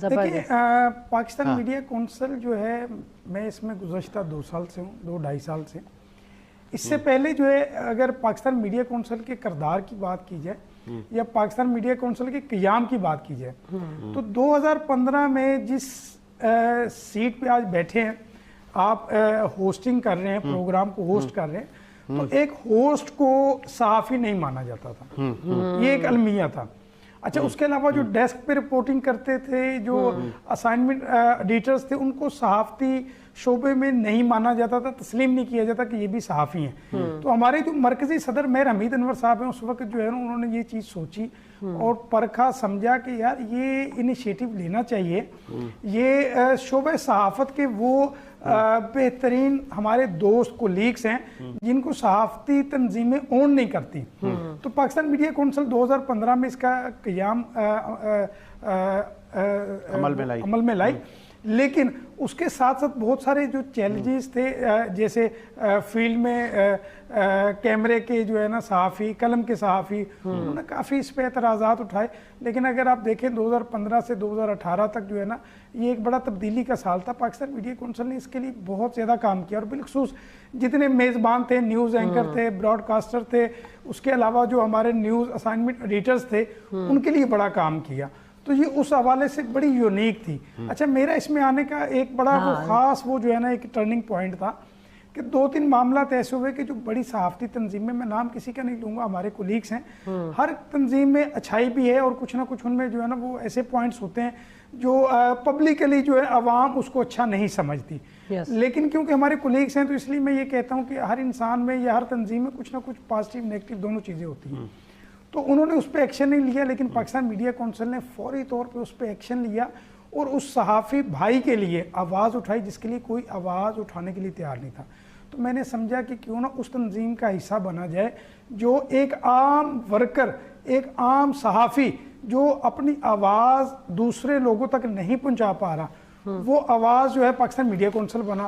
دیکھیں Pakistan media council جو ہے، میں اس میں گزشتہ 2 سال سے ہوں، 2-2.5 سال سے. اس سے پہلے جو ہے اگر پاکستان میڈیا کونسل کے کردار کی بات کی جائے یا پاکستان میڈیا کونسل کے قیام کی بات کی جائے تو 2015 میں جس سیٹ پہ آج بیٹھے ہیں آپ، ہوسٹنگ کر رہے ہیں، پروگرام کو ہوسٹ کر رہے ہیں، تو ایک ہوسٹ کو صحافی نہیں مانا جاتا تھا، یہ ایک المیہ تھا. اچھا، اس کے علاوہ جو ڈیسک پہ رپورٹنگ کرتے تھے، جو اسائنمنٹ ایڈیٹرز تھے، ان کو صحافتی شعبے میں نہیں مانا جاتا تھا، تسلیم نہیں کیا جاتا کہ یہ بھی صحافی ہیں. تو ہمارے جو مرکزی صدر میر حمید انور صاحب ہیں، اس وقت جو ہے نا انہوں نے یہ چیز سوچی اور پرکھا، سمجھا کہ یار یہ انیشیٹو لینا چاہیے. یہ شعبہ صحافت کے وہ بہترین ہمارے دوست کولیگز ہیں جن کو صحافتی تنظیمیں اون نہیں کرتی. تو پاکستان میڈیا کونسل 2015 میں اس کا قیام عمل میں لائی، لیکن اس کے ساتھ ساتھ بہت سارے جو چیلنجز تھے، جیسے فیلڈ میں کیمرے کے جو ہے نا صحافی، قلم کے صحافی، انہوں نے کافی اس پہ اعتراضات اٹھائے. لیکن اگر آپ دیکھیں 2015 سے 2018 تک جو ہے نا یہ ایک بڑا تبدیلی کا سال تھا. پاکستان میڈیا کونسل نے اس کے لیے بہت زیادہ کام کیا، اور بالخصوص جتنے میزبان تھے، نیوز اینکر تھے، براڈ کاسٹر تھے، اس کے علاوہ جو ہمارے نیوز اسائنمنٹ ایڈیٹرز تھے، ان کے لیے بڑا کام کیا. تو یہ اس حوالے سے بڑی یونیک تھی. اچھا، میرا اس میں آنے کا ایک بڑا خاص وہ جو ہے نا ایک ٹرننگ پوائنٹ تھا کہ 2-3 معاملات ایسے ہوئے کہ جو بڑی صحافتی تنظیمیں، میں نام کسی کا نہیں لوں گا، ہمارے کولیگز ہیں، ہر تنظیم میں اچھائی بھی ہے اور کچھ نہ کچھ ان میں جو ہے نا وہ ایسے پوائنٹس ہوتے ہیں جو پبلکلی جو ہے عوام اس کو اچھا نہیں سمجھتی. لیکن کیونکہ ہمارے کولیگز ہیں تو اس لیے میں یہ کہتا ہوں کہ ہر انسان میں یا ہر تنظیم میں کچھ نہ کچھ پازیٹیو نیگیٹو دونوں چیزیں ہوتی ہیں. تو انہوں نے اس پہ ایکشن نہیں لیا، لیکن پاکستان میڈیا کونسل نے فوری طور پہ اس پہ ایکشن لیا اور اس صحافی بھائی کے لیے آواز اٹھائی جس کے لیے کوئی آواز اٹھانے کے لیے تیار نہیں تھا. تو میں نے سمجھا کہ کیوں نہ اس تنظیم کا حصہ بنا جائے جو ایک عام ورکر، ایک عام صحافی جو اپنی آواز دوسرے لوگوں تک نہیں پہنچا پا رہا، وہ آواز جو ہے پاکستان میڈیا کونسل بنا.